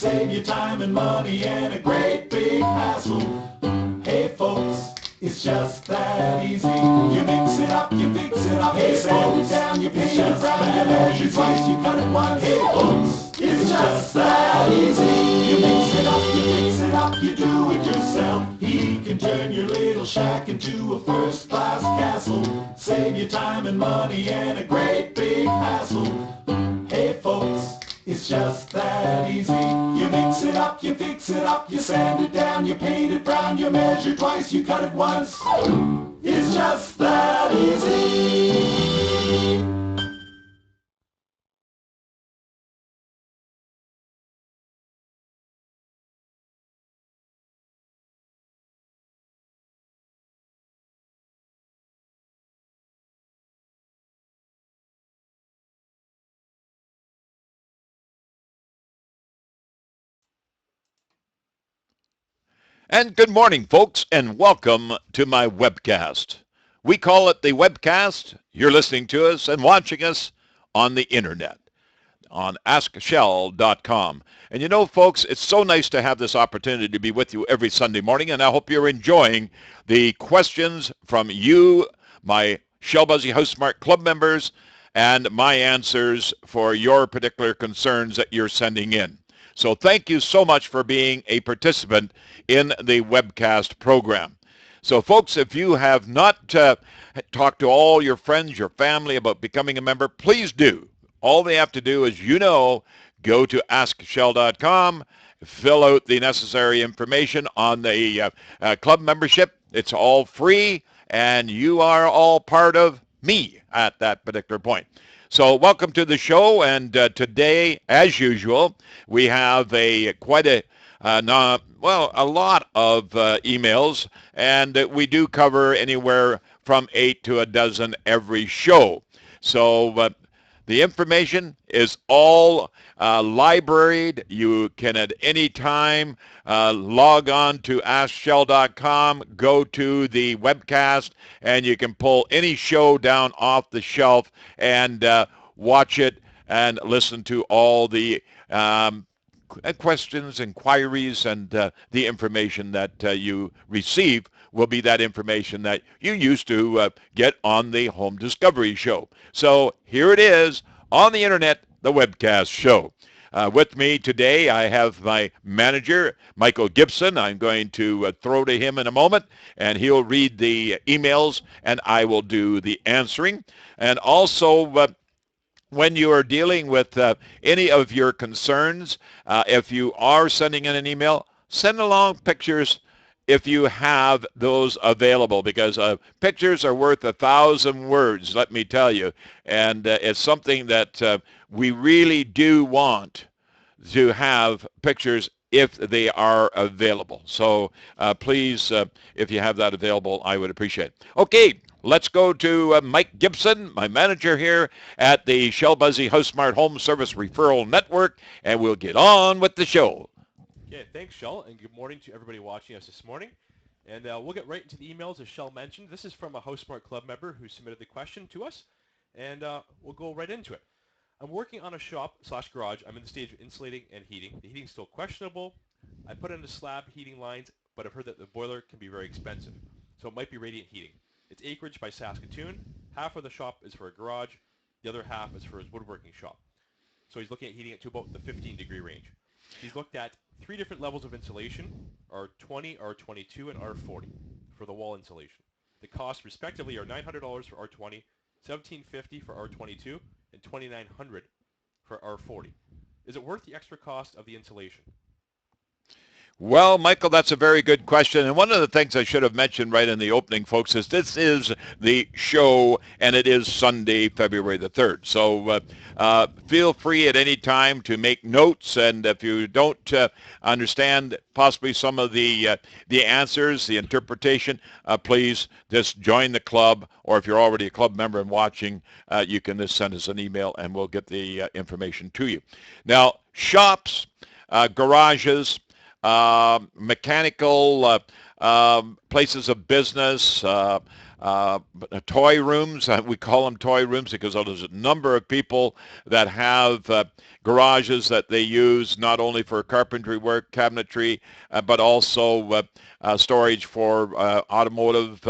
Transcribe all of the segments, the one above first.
Save you time and money and a great big hassle. Hey folks, it's just that easy. You mix it up, you fix it up, you sand it down, you paint it brown, you measure twice, you cut it once. Hey folks, it's just that easy. You mix it up, you fix it up, you do it yourself. He can turn your little shack into a first-class castle. Save you time and money and a great big hassle. Hey folks, it's just that easy. You mix it up, you fix it up, you sand it down, you paint it brown, you measure twice, you cut it once. It's just that easy. And good morning, folks, and welcome to my webcast. We call it the webcast. You're listening to us and watching us on the internet on askshell.com. And you know, folks, it's so nice to have this opportunity to be with you every Sunday morning, and I hope you're enjoying the questions from you, my Shell Busey House Smart Club members, and my answers for your particular concerns that you're sending in. So thank you so much for being a participant in the webcast program. So folks, if you have not talked to all your friends, your family about becoming a member, please do. All they have to do is, go to askshell.com, fill out the necessary information on the club membership. It's all free, and you are all part of me at that particular point. So welcome to the show, and today, as usual, we have a lot of emails, and we do cover anywhere from 8 to a dozen every show. So the information is all libraried. You can at any time log on to askshell.com, go to the webcast, and you can pull any show down off the shelf and watch it and listen to all the questions, inquiries, and the information that you receive will be that information that you used to get on the Home Discovery Show. So here it is on the internet, the webcast show. With me today, I have my manager, Michael Gibson. I'm going to throw to him in a moment, and he'll read the emails, and I will do the answering. And also, when you are dealing with any of your concerns, if you are sending in an email, send along pictures if you have those available, because pictures are worth 1,000 words, let me tell you. And it's something that we really do want to have pictures if they are available. So please, if you have that available, I would appreciate it. Okay, let's go to Mike Gibson, my manager here at the Shell Busey House Smart Home Service Referral Network, and we'll get on with the show. Okay, thanks, Shell, and good morning to everybody watching us this morning. And we'll get right into the emails, as Shell mentioned. This is from a House Smart Club member who submitted the question to us, and we'll go right into it. I'm working on a shop/garage. I'm in the stage of insulating and heating. The heating's still questionable. I put in the slab heating lines, but I've heard that the boiler can be very expensive, so it might be radiant heating. It's acreage by Saskatoon. Half of the shop is for a garage. The other half is for his woodworking shop. So he's looking at heating it to about the 15-degree range. He's looked at 3 different levels of insulation, R20, R22, and R40 for the wall insulation. The costs respectively are $900 for R20, $1,750 for R22, and $2,900 for R40. Is it worth the extra cost of the insulation? Well, Michael, that's a very good question. And one of the things I should have mentioned right in the opening, folks, is this is the show, and it is Sunday, February the 3rd. So feel free at any time to make notes. And if you don't understand possibly some of the answers, the interpretation, please just join the club. Or if you're already a club member and watching, you can just send us an email, and we'll get the information to you. Now, shops, garages, mechanical places of business, toy rooms. We call them toy rooms because there's a number of people that have garages that they use not only for carpentry work, cabinetry, but also storage for automotive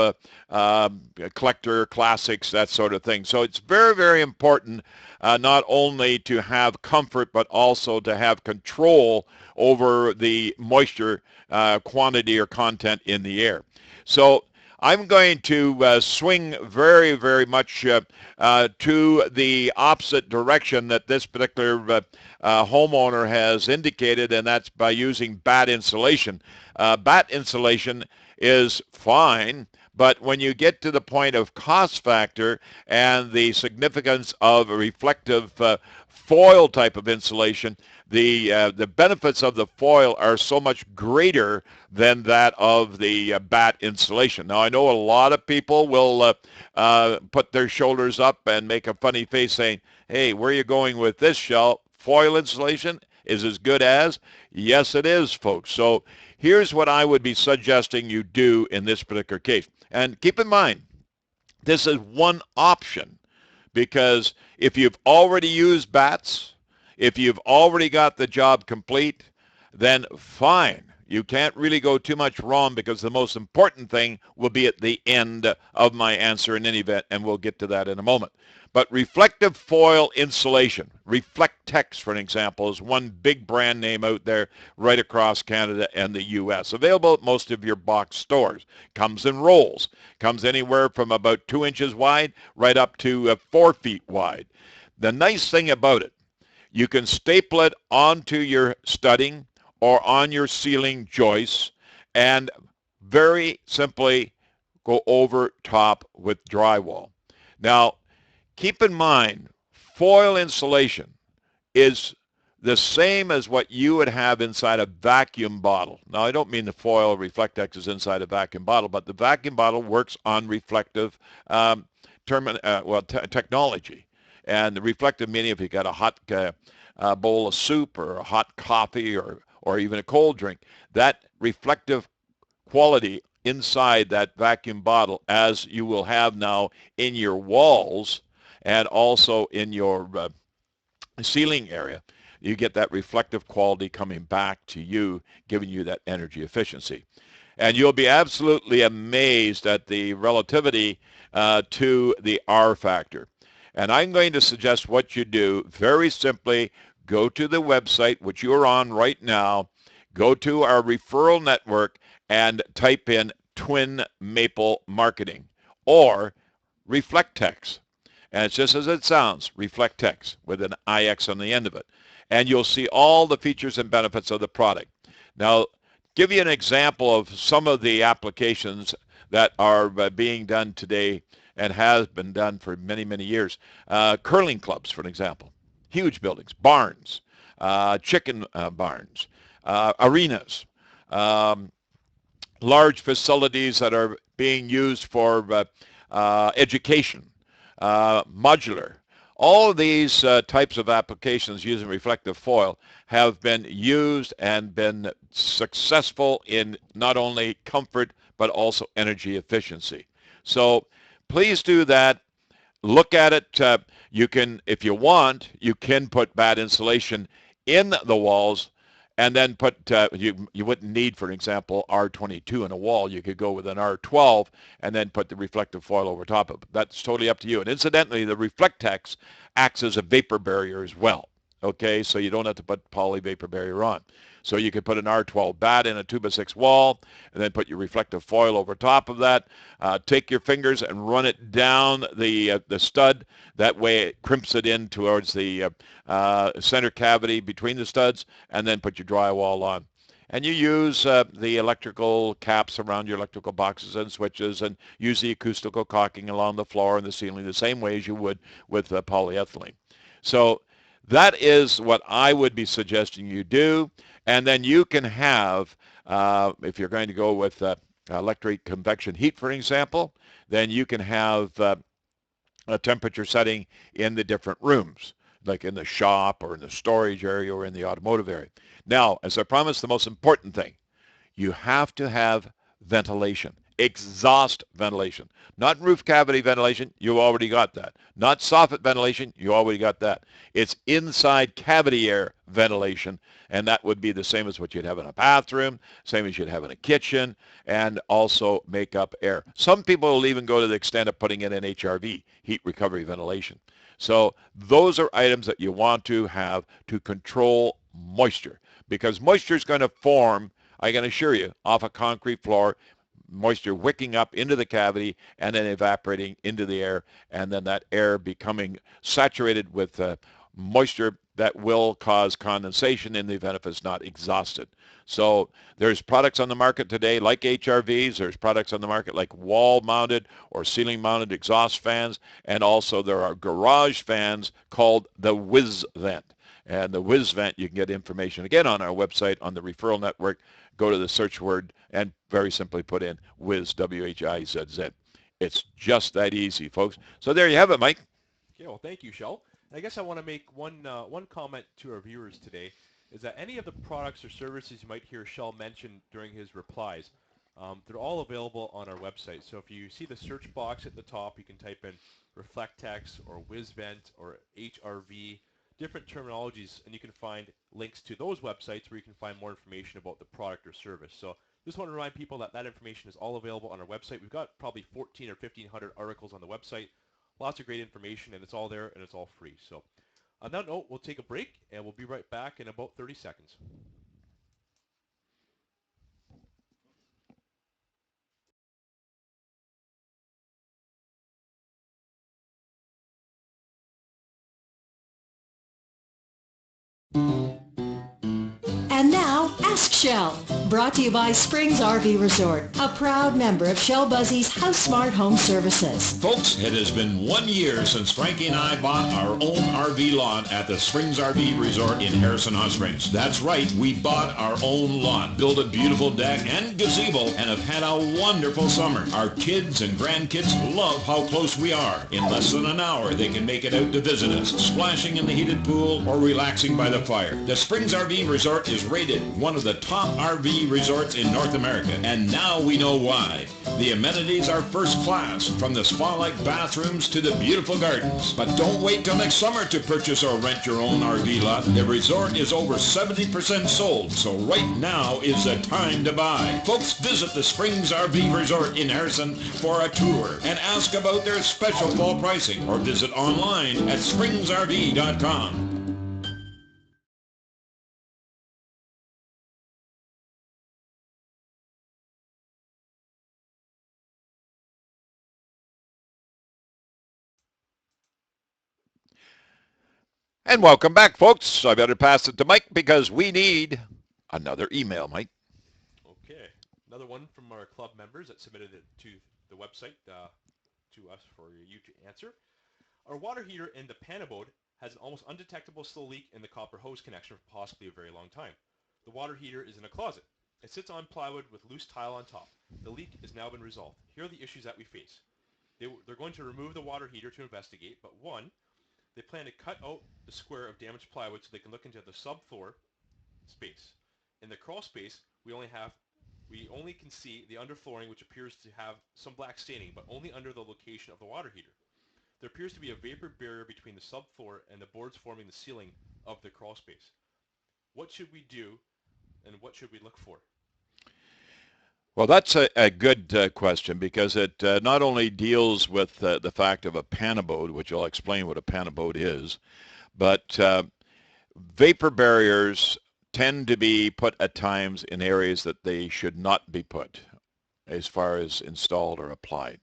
collector classics, that sort of thing. So it's very, very important not only to have comfort, but also to have control over the moisture quantity or content in the air. So I'm going to swing very, very much to the opposite direction that this particular homeowner has indicated, and that's by using bat insulation. Bat insulation is fine, but when you get to the point of cost factor and the significance of a reflective foil type of insulation, the benefits of the foil are so much greater than that of the bat insulation. Now, I know a lot of people will put their shoulders up and make a funny face saying, hey, where are you going with this, Shell? Foil insulation is as good as? Yes, it is, folks. So here's what I would be suggesting you do in this particular case. And keep in mind, this is one option, because if you've already used bats, if you've already got the job complete, then fine. You can't really go too much wrong, because the most important thing will be at the end of my answer in any event, and we'll get to that in a moment. But reflective foil insulation, Reflectex, for an example, is one big brand name out there right across Canada and the U.S. Available at most of your box stores. Comes in rolls. Comes anywhere from about 2 inches wide right up to 4 feet wide. The nice thing about it, you can staple it onto your studding or on your ceiling joists and very simply go over top with drywall. Now, keep in mind, foil insulation is the same as what you would have inside a vacuum bottle. Now, I don't mean the foil Reflectex is inside a vacuum bottle, but the vacuum bottle works on reflective technology. And the reflective meaning, if you got a hot bowl of soup or a hot coffee or even a cold drink, that reflective quality inside that vacuum bottle, as you will have now in your walls and also in your ceiling area, you get that reflective quality coming back to you, giving you that energy efficiency. And you'll be absolutely amazed at the relativity to the R factor. And I'm going to suggest what you do very simply. Go to the website, which you're on right now. Go to our referral network and type in Twin Maple Marketing or Reflectex. And it's just as it sounds, Reflectex, with an IX on the end of it. And you'll see all the features and benefits of the product. Now, give you an example of some of the applications that are being done today and has been done for many, many years. Curling clubs, for an example. Huge buildings, barns, chicken barns, arenas, large facilities that are being used for education, modular. All of these types of applications using reflective foil have been used and been successful in not only comfort but also energy efficiency. So please do that. Look at it. You can, if you want, you can put bat insulation in the walls, and then put, you wouldn't need, for example, R22 in a wall. You could go with an R12 and then put the reflective foil over top of it. That's totally up to you. And incidentally, the Reflectex acts as a vapor barrier as well. Okay, so you don't have to put poly vapor barrier on. So you could put an R12 bat in a 2x6 wall and then put your reflective foil over top of that. Take your fingers and run it down the stud. That way it crimps it in towards the center cavity between the studs, and then put your drywall on. And you use the electrical caps around your electrical boxes and switches, and use the acoustical caulking along the floor and the ceiling the same way as you would with polyethylene. So that is what I would be suggesting you do. And then you can have, if you're going to go with electric convection heat, for example, then you can have a temperature setting in the different rooms, like in the shop or in the storage area or in the automotive area. Now, as I promised, the most important thing, you have to have ventilation. exhaust ventilation. Not roof cavity ventilation, you already got that. Not soffit ventilation, you already got that. It's inside cavity air ventilation, and that would be the same as what you'd have in a bathroom, same as you'd have in a kitchen, and also make up air. Some people will even go to the extent of putting in an HRV, heat recovery ventilation. So those are items that you want to have to control moisture, because moisture is going to form, I can assure you, off a concrete floor, moisture wicking up into the cavity and then evaporating into the air, and then that air becoming saturated with moisture that will cause condensation in the event if it's not exhausted. So there's products on the market today like HRVs. There's products on the market like wall-mounted or ceiling-mounted exhaust fans, and also there are garage fans called the Whiz Vent. And the Whiz Vent, you can get information again on our website on the referral network. Go to the search word and very simply put in Whiz, W-H-I-Z-Z. It's just that easy, folks. So there you have it, Mike. Okay, well, thank you, Shell. And I guess I want to make one comment to our viewers today, is that any of the products or services you might hear Shell mention during his replies, they're all available on our website. So if you see the search box at the top, you can type in Reflectex or WizVent or HRV, different terminologies, and you can find links to those websites where you can find more information about the product or service. So just want to remind people that that information is all available on our website. We've got probably 14 or 1,500 articles on the website. Lots of great information, and it's all there, and it's all free. So on that note, we'll take a break, and we'll be right back in about 30 seconds. And now, Ask Shell, brought to you by Springs RV Resort, a proud member of Shell Buzzy's House Smart Home Services. Folks, it has been 1 year since Frankie and I bought our own RV lot at the Springs RV Resort in Harrison Hot Springs. That's right, we bought our own lot, built a beautiful deck and gazebo, and have had a wonderful summer. Our kids and grandkids love how close we are. In less than an hour, they can make it out to visit us, splashing in the heated pool or relaxing by the fire. The Springs RV Resort is rated one of the top RV resorts in North America, and now we know why. The amenities are first class, from the spa-like bathrooms to the beautiful gardens. But don't wait till next summer to purchase or rent your own RV lot. The resort is over 70% sold, so right now is the time to buy. Folks, visit the Springs RV Resort in Harrison for a tour and ask about their special fall pricing, or visit online at springsrv.com. And welcome back, folks. I better pass it to Mike because we need another email, Mike. Okay, another one from our club members that submitted it to the website to us for you to answer. Our water heater in the panabode has an almost undetectable slow leak in the copper hose connection for possibly a very long time. The water heater is in a closet. It sits on plywood with loose tile on top. The leak has now been resolved. Here are the issues that we face. They're going to remove the water heater to investigate, but one, they plan to cut out the square of damaged plywood so they can look into the subfloor space. In the crawl space, we only can see the underflooring, which appears to have some black staining, but only under the location of the water heater. There appears to be a vapor barrier between the subfloor and the boards forming the ceiling of the crawl space. What should we do, and what should we look for? Well, that's a good question, because it not only deals with the fact of a panabode, which I'll explain what a panabode is, but vapor barriers tend to be put at times in areas that they should not be put as far as installed or applied.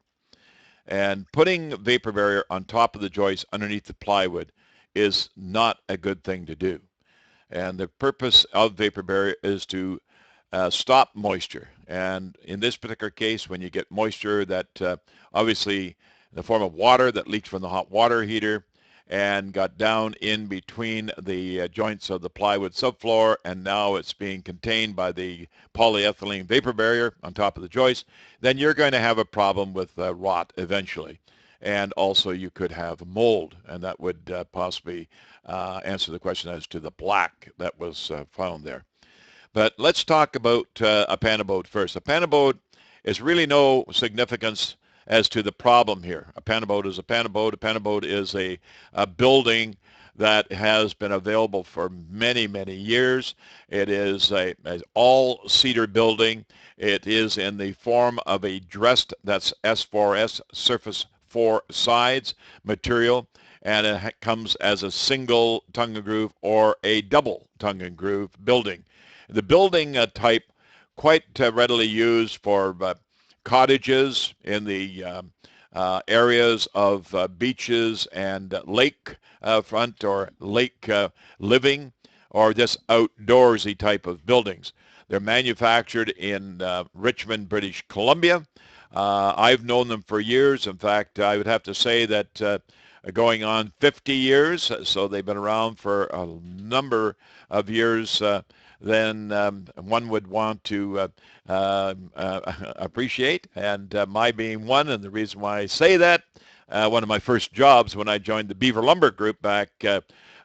And putting vapor barrier on top of the joist underneath the plywood is not a good thing to do. And the purpose of vapor barrier is to stop moisture. And in this particular case, when you get moisture that obviously in the form of water that leaked from the hot water heater and got down in between the joints of the plywood subfloor, and now it's being contained by the polyethylene vapor barrier on top of the joist, then you're going to have a problem with rot eventually. And also you could have mold, and that would possibly answer the question as to the black that was found there. But let's talk about a panabode first. A panabode is really no significance as to the problem here. A panaboat is a panaboat. A panaboat is a building that has been available for many, many years. It is a all cedar building. It is in the form of a dressed, that's S4S, surface four sides material, and it comes as a single tongue and groove or a double tongue and groove building. The building type quite readily used for cottages in the areas of beaches and lake front or lake living, or just outdoorsy type of buildings. They're manufactured in Richmond, British Columbia. I've known them for years. In fact, I would have to say that going on 50 years, so they've been around for a number of years than one would want to appreciate, and my being one. And the reason why I say that, one of my first jobs when I joined the Beaver Lumber Group back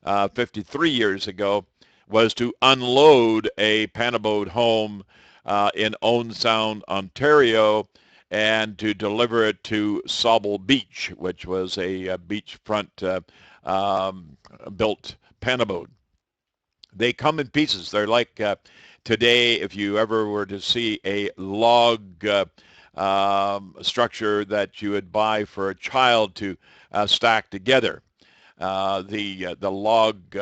53 years ago was to unload a panaboat home in Owen Sound, Ontario, and to deliver it to Sauble Beach, which was a beachfront built panaboat. They come in pieces. They're like today, if you ever were to see a log structure that you would buy for a child to stack together. The log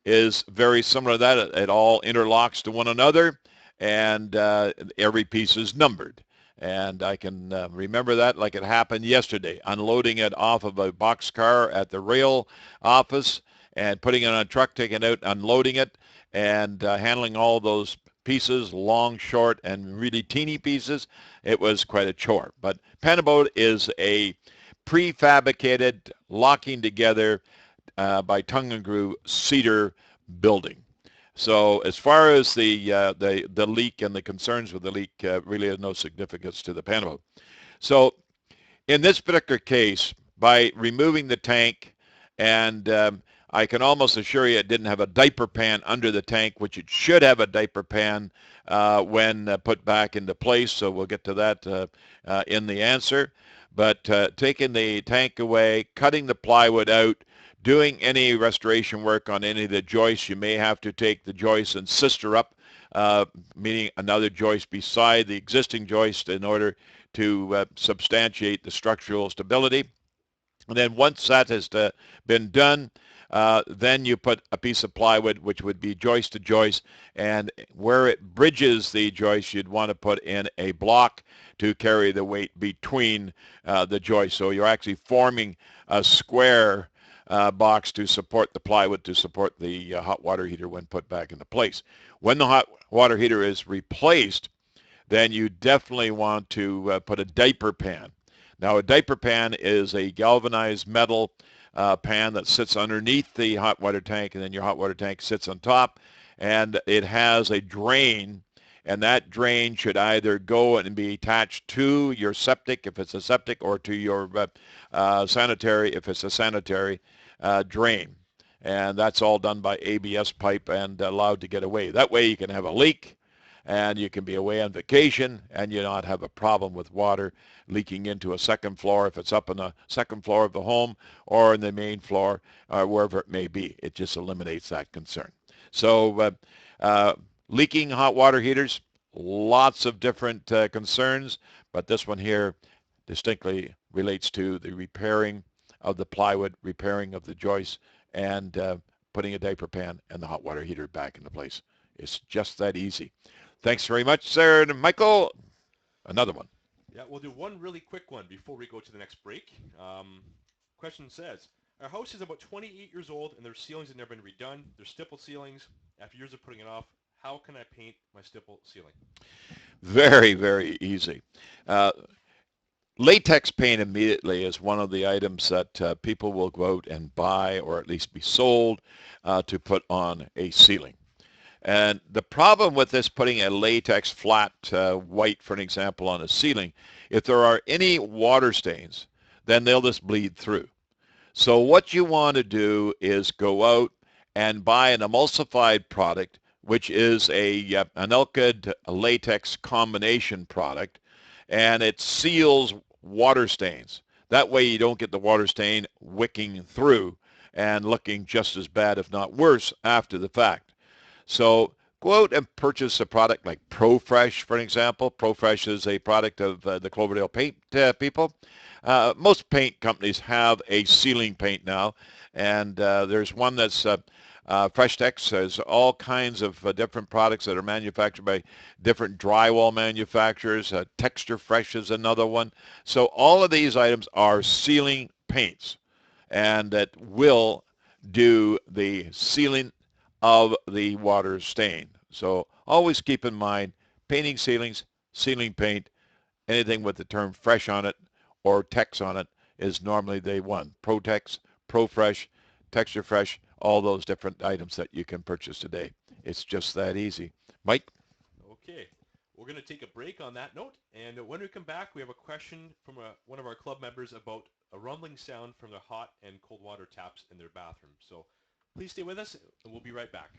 is very similar to that. It all interlocks to one another, and every piece is numbered. And I can remember that like it happened yesterday, unloading it off of a boxcar at the rail office and putting it on a truck, taking it out, unloading it, and handling all those pieces, long, short, and really teeny pieces. It was quite a chore. But panaboat is a prefabricated, locking together by tongue and groove cedar building. So as far as the leak and the concerns with the leak, really has no significance to the panaboat. So in this particular case, by removing the tank, and I can almost assure you it didn't have a diaper pan under the tank, which it should have a diaper pan when put back into place. So we'll get to that in the answer. But taking the tank away, cutting the plywood out, doing any restoration work on any of the joists, you may have to take the joist and sister up, meaning another joist beside the existing joist in order to substantiate the structural stability. And then once that has been done, then you put a piece of plywood, which would be joist to joist, and where it bridges the joist, you'd want to put in a block to carry the weight between the joists. So you're actually forming a square box to support the plywood, to support the hot water heater when put back into place. When the hot water heater is replaced, then you definitely want to put a diaper pan. Now, a diaper pan is a galvanized metal pan that sits underneath the hot water tank, and then your hot water tank sits on top, and it has a drain, and that drain should either go and be attached to your septic if it's a septic, or to your sanitary if it's a sanitary drain. And that's all done by ABS pipe and allowed to get away. That way you can have a leak, and you can be away on vacation, and you not have a problem with water leaking into a second floor if it's up on the second floor of the home, or in the main floor, wherever it may be. It just eliminates that concern. So leaking hot water heaters, lots of different concerns, but this one here distinctly relates to the repairing of the plywood, repairing of the joists, and putting a diaper pan and the hot water heater back into place. It's just that easy. Thanks very much, Sarah and Michael. Another one. Yeah, we'll do one really quick one before we go to the next break. Question says, our house is about 28 years old and their ceilings have never been redone. They're stipple ceilings. After years of putting it off, how can I paint my stipple ceiling? Very, very easy. Latex paint immediately is one of the items that people will go out and buy, or at least be sold, to put on a ceiling. And the problem with this, putting a latex flat white, for an example, on a ceiling, if there are any water stains, then they'll just bleed through. So what you want to do is go out and buy an emulsified product, which is an alkyd latex combination product. and it seals water stains. That way you don't get the water stain wicking through and looking just as bad, if not worse, after the fact. So go out and purchase a product like ProFresh, for example. ProFresh is a product of the Cloverdale paint people. Most paint companies have a sealing paint now, and there's one that's FreshTex. There's all kinds of different products that are manufactured by different drywall manufacturers. Texture Fresh is another one. So all of these items are sealing paints, and that will do the sealing of the water stain. So always keep in mind, painting ceilings, sealing paint, anything with the term fresh on it or Tex on it is normally the one. Protex, ProFresh, Texture Fresh, all those different items that you can purchase today. It's just that easy. Mike? Okay. We're going to take a break on that note, and when we come back, we have a question from one of our club members about a rumbling sound from their hot and cold water taps in their bathroom. So please stay with us, and we'll be right back.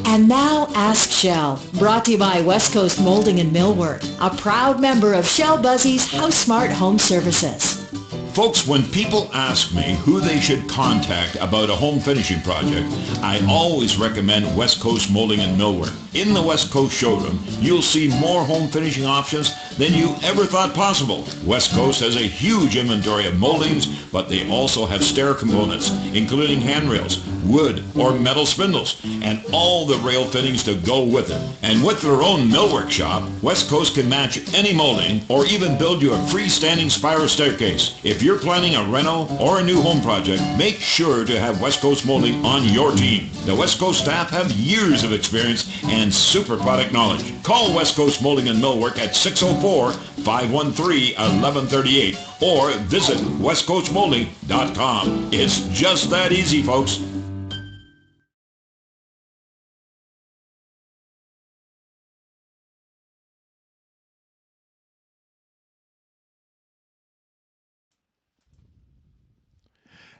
And now Ask Shell, brought to you by West Coast Molding and Millwork, a proud member of Shell Buzzy's House Smart Home Services. Folks, when people ask me who they should contact about a home finishing project, I always recommend West Coast Molding and Millwork. In the West Coast showroom, you'll see more home finishing options than you ever thought possible. West Coast has a huge inventory of moldings, but they also have stair components, including handrails, wood or metal spindles, and all the rail fittings to go with it. And with their own millwork shop, West Coast can match any molding or even build you a freestanding spiral staircase. If you're planning a reno or a new home project, make sure to have West Coast Molding on your team. The West Coast staff have years of experience and super product knowledge. Call West Coast Molding and Millwork at 604-513-1138 or visit westcoastmolding.com. It's just that easy, folks.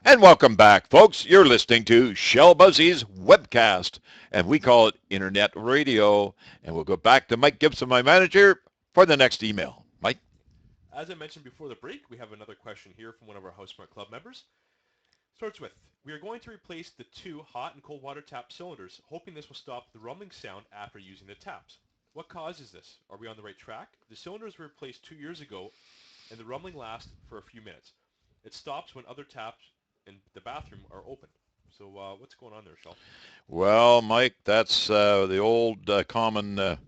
And welcome back, folks. You're listening to Shell Buzzy's webcast, and we call it Internet Radio. And we'll go back to Mike Gibson, my manager, for the next email. Mike? As I mentioned before the break, we have another question here from one of our House Smart Club members. Starts with, we are going to replace the two hot and cold water tap cylinders, hoping this will stop the rumbling sound after using the taps. What causes this? Are we on the right track? The cylinders were replaced 2 years ago, and the rumbling lasts for a few minutes. It stops when other taps in the bathroom are open. So what's going on there, Shel? Well, Mike, that's the old common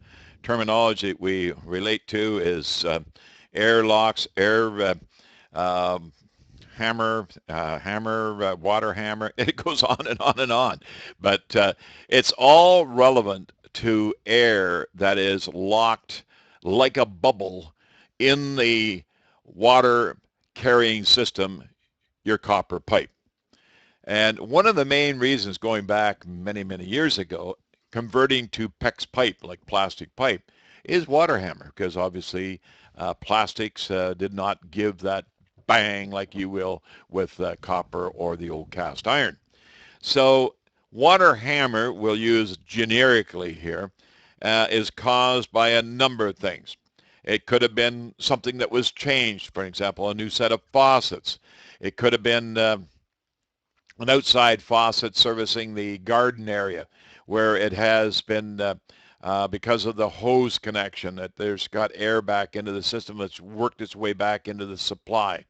terminology that we relate to is air locks, air hammer, water hammer. It goes on and on and on. But it's all relevant to air that is locked like a bubble in the water carrying system, your copper pipe. And one of the main reasons going back many, many years ago, converting to PEX pipe, like plastic pipe, is water hammer, because obviously plastics did not give that bang like you will with copper or the old cast iron. So water hammer, we'll use generically here, is caused by a number of things. It could have been something that was changed, for example, a new set of faucets. It could have been an outside faucet servicing the garden area where it has been, because of the hose connection, that there's got air back into the system that's worked its way back into the supply.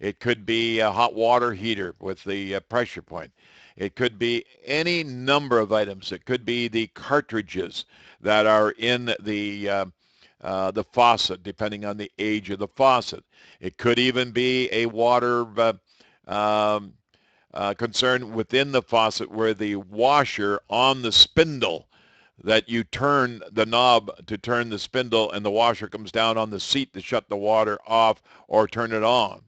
It could be a hot water heater with the pressure point. It could be any number of items. It could be the cartridges that are in the faucet, depending on the age of the faucet. It could even be a water concern within the faucet where the washer on the spindle that you turn the knob to turn the spindle and the washer comes down on the seat to shut the water off or turn it on.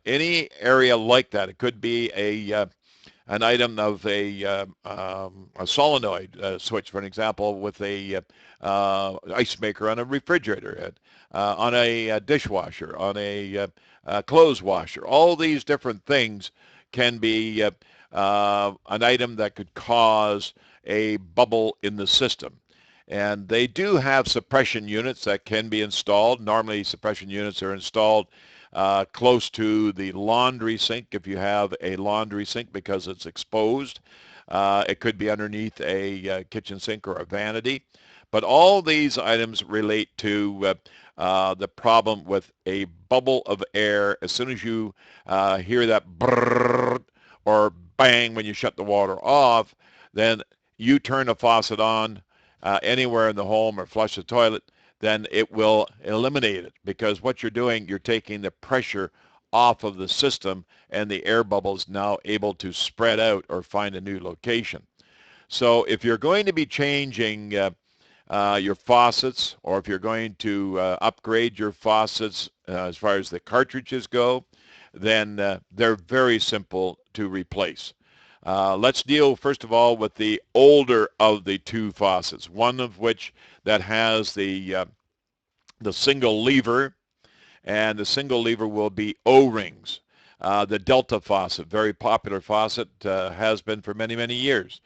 Any area like that. It could be an item of a solenoid switch, for an example, with a ice maker on a refrigerator. on a dishwasher, on a clothes washer. All these different things can be an item that could cause a bubble in the system. And they do have suppression units that can be installed. Normally, suppression units are installed close to the laundry sink if you have a laundry sink because it's exposed. It could be underneath a kitchen sink or a vanity. But all these items relate to the problem with a bubble of air. As soon as you hear that brrrr or bang when you shut the water off, then you turn the faucet on anywhere in the home or flush the toilet, then it will eliminate it because what you're doing, you're taking the pressure off of the system and the air bubble is now able to spread out or find a new location. So if you're going to be changing your faucets, or if you're going to upgrade your faucets as far as the cartridges go, then they're very simple to replace. Let's deal first of all with the older of the two faucets, one of which that has the single lever, and the single lever will be O-rings. The Delta faucet, very popular faucet, has been for many, many years.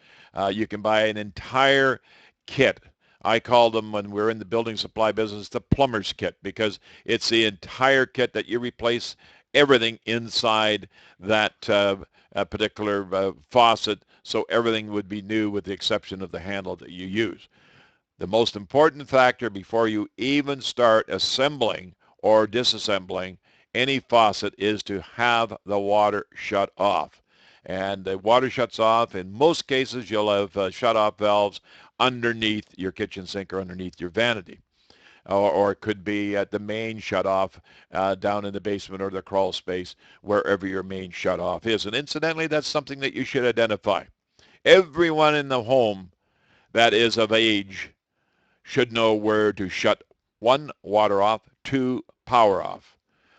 You can buy an entire kit. I call them, when we're in the building supply business, the plumber's kit, because it's the entire kit that you replace everything inside that particular faucet, so everything would be new with the exception of the handle that you use. The most important factor before you even start assembling or disassembling any faucet is to have the water shut off. And the water shuts off. In most cases, you'll have shut-off valves underneath your kitchen sink or underneath your vanity. Or it could be at the main shut-off down in the basement or the crawl space, wherever your main shut-off is. And incidentally, that's something that you should identify. Everyone in the home that is of age should know where to shut one, water off, two, power off.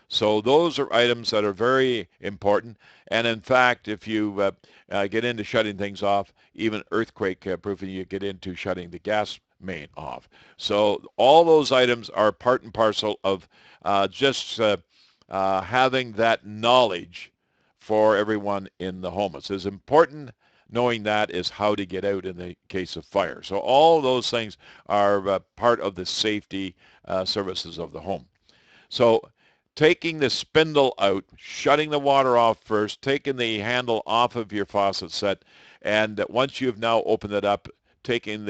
So those are items that are very important. And in fact, if you get into shutting things off, even earthquake proofing, you get into shutting the gas main off. So all those items are part and parcel of just having that knowledge for everyone in the home. It's as important knowing that is how to get out in the case of fire. So all those things are part of the safety services of the home. So taking the spindle out, shutting the water off first, taking the handle off of your faucet set, and once you've now opened it up, taking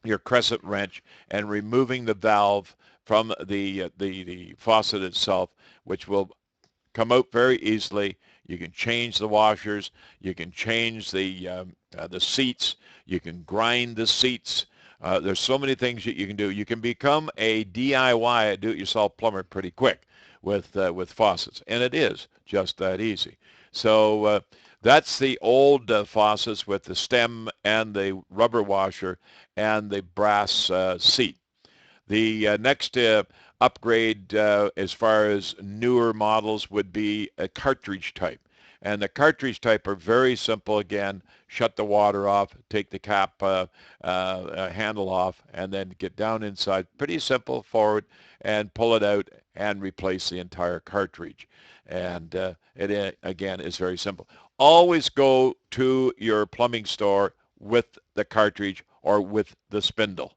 your crescent wrench and removing the valve from the faucet itself, which will come out very easily. You can change the washers. You can change the seats. You can grind the seats. There's so many things that you can do. You can become a DIY, a do-it-yourself plumber pretty quick with faucets, and it is just that easy. So that's the old faucets with the stem and the rubber washer and the brass seat. The next upgrade as far as newer models would be a cartridge type. And the cartridge type are very simple. Again, shut the water off, take the cap handle off, and then get down inside. Pretty simple, forward, and pull it out and replace the entire cartridge. And it, again, is very simple. Always go to your plumbing store with the cartridge or with the spindle,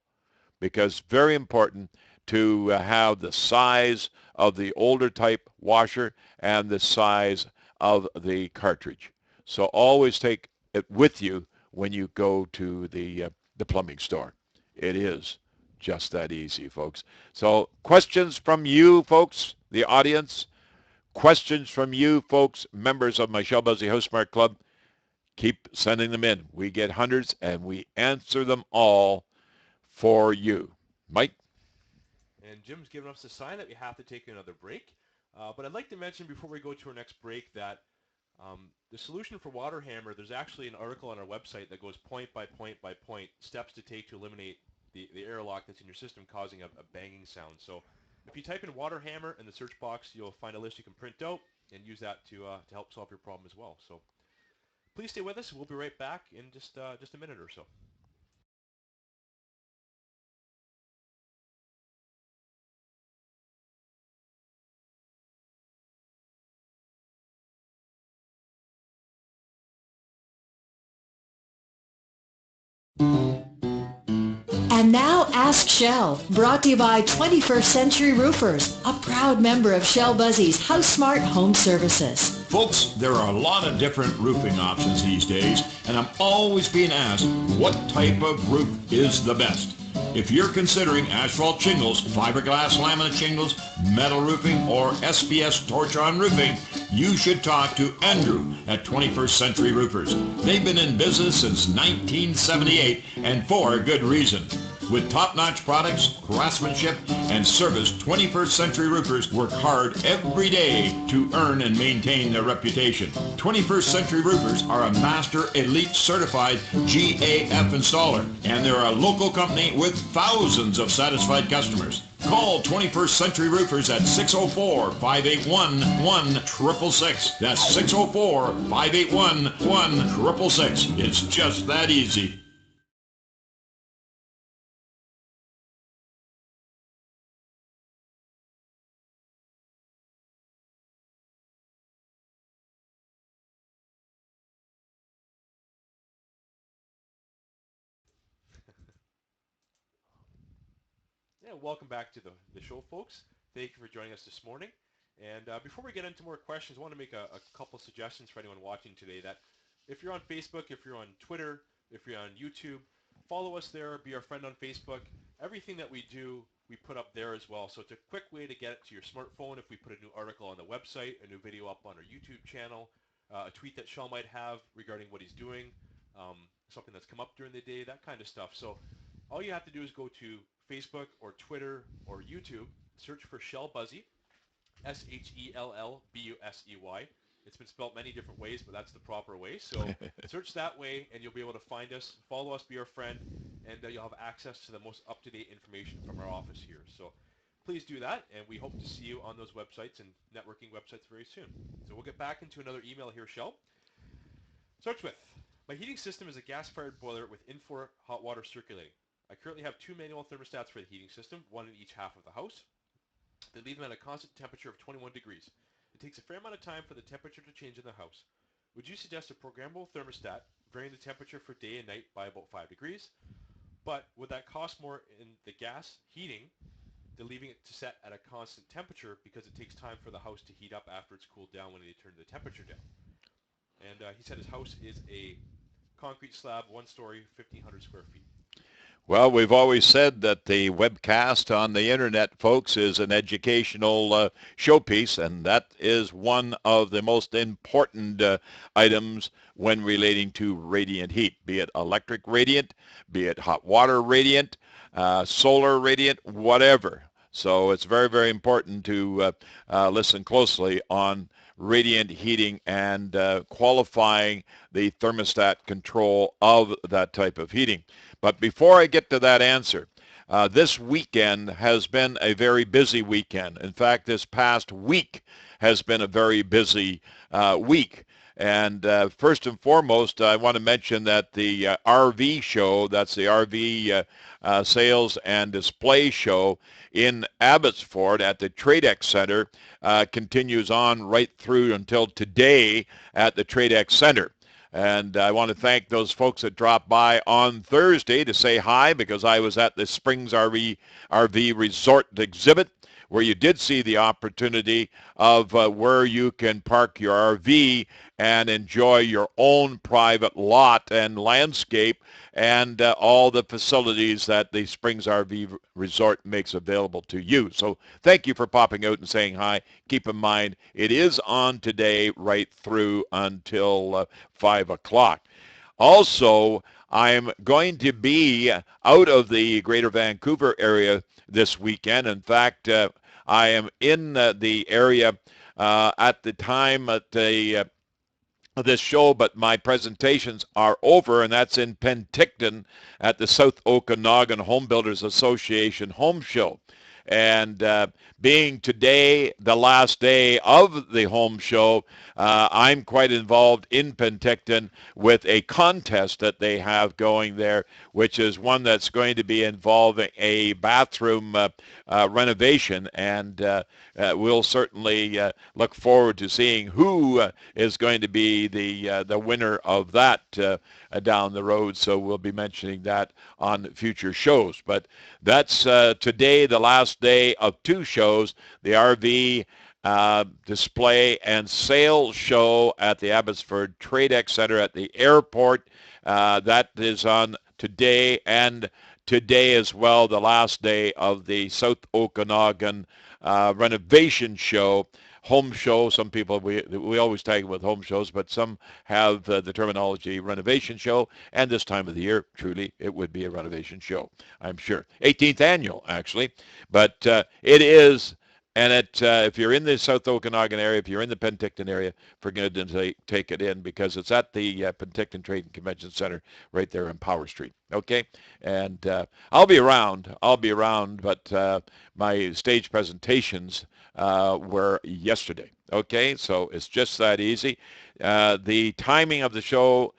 because very important to have the size of the older type washer and the size of the cartridge. So always take it with you when you go to the plumbing store. It is just that easy, folks. So questions from you folks, the audience, questions from you folks, members of my Shell Busey House Smart Club, keep sending them in. We get hundreds and we answer them all for you. Mike? And Jim's given us a sign that we have to take another break. But I'd like to mention before we go to our next break that the solution for water hammer, there's actually an article on our website that goes point by point by point, steps to take to eliminate the airlock that's in your system causing a banging sound. So if you type in water hammer in the search box, you'll find a list you can print out and use that to help solve your problem as well. So please stay with us. We'll be right back in just a minute or so. And now Ask Shell, brought to you by 21st Century Roofers, a proud member of Shell Buzzy's House Smart Home Services. Folks, there are a lot of different roofing options these days, and I'm always being asked what type of roof is the best. If you're considering asphalt shingles, fiberglass laminate shingles, metal roofing, or SBS torch-on roofing, you should talk to Andrew at 21st Century Roofers. They've been in business since 1978, and for a good reason. With top-notch products, craftsmanship, and service, 21st Century Roofers work hard every day to earn and maintain their reputation. 21st Century Roofers are a Master Elite Certified GAF installer, and they're a local company with thousands of satisfied customers. Call 21st Century Roofers at 604-581-1666. That's 604-581-1666. It's just that easy. Yeah, welcome back to the show, folks. Thank you for joining us this morning. And before we get into more questions, I want to make a couple suggestions for anyone watching today. That if you're on Facebook, if you're on Twitter, if you're on YouTube, follow us there, be our friend on Facebook. Everything that we do, we put up there as well. So it's a quick way to get it to your smartphone if we put a new article on the website, a new video up on our YouTube channel, a tweet that Shell might have regarding what he's doing, something that's come up during the day, that kind of stuff. So all you have to do is go to Facebook or Twitter or YouTube, search for Shell Buzzy, Shellbusey. It's been spelled many different ways, but that's the proper way. So search that way, and you'll be able to find us, follow us, be our friend, and you'll have access to the most up-to-date information from our office here. So please do that, and we hope to see you on those websites and networking websites very soon. So we'll get back into another email here, Shell. Starts with, my heating system is a gas-fired boiler with in-floor hot water circulating. I currently have two manual thermostats for the heating system, one in each half of the house. They leave them at a constant temperature of 21 degrees. It takes a fair amount of time for the temperature to change in the house. Would you suggest a programmable thermostat varying the temperature for day and night by about 5 degrees? But would that cost more in the gas heating than leaving it to set at a constant temperature because it takes time for the house to heat up after it's cooled down when they turn the temperature down? And he said his house is a concrete slab, one story, 1,500 square feet. Well, we've always said that the webcast on the internet, folks, is an educational showpiece, and that is one of the most important items when relating to radiant heat, be it electric radiant, be it hot water radiant, solar radiant, whatever. So it's very, very important to listen closely on radiant heating and qualifying the thermostat control of that type of heating. But before I get to that answer, this weekend has been a very busy weekend. In fact, this past week has been a very busy week. And first and foremost, I want to mention that the RV show, that's the RV sales and display show in Abbotsford at the TradeX Center, continues on right through until today at the TradeX Center. And I want to thank those folks that dropped by on Thursday to say hi, because I was at the Springs RV Resort exhibit, where you did see the opportunity of where you can park your RV and enjoy your own private lot and landscape and all the facilities that the Springs RV Resort makes available to you. So thank you for popping out and saying hi. Keep in mind, it is on today right through until 5 o'clock. Also, I'm going to be out of the Greater Vancouver area this weekend. In fact, I am in the area at the time at this show, but my presentations are over, and that's in Penticton at the South Okanagan Home Builders Association Home Show. And being today the last day of the home show, I'm quite involved in Penticton with a contest that they have going there, which is one that's going to be involving a bathroom renovation. And we'll certainly look forward to seeing who is going to be the winner of that down the road. So we'll be mentioning that on future shows. But that's today, the last day of two shows, the RV display and sales show at the Abbotsford Trade X Center at the airport. That is on today, and today as well, the last day of the South Okanagan renovation show, home show. Some people, we always tag it with home shows, but some have the terminology renovation show, and this time of the year, truly, it would be a renovation show, I'm sure. 18th annual, actually, but it is. And if you're in the South Okanagan area, if you're in the Penticton area, for goodness sake, take it in, because it's at the Penticton Trade and Convention Center right there in Power Street. Okay? And I'll be around, but my stage presentations were yesterday. Okay? So it's just that easy. The timing of the show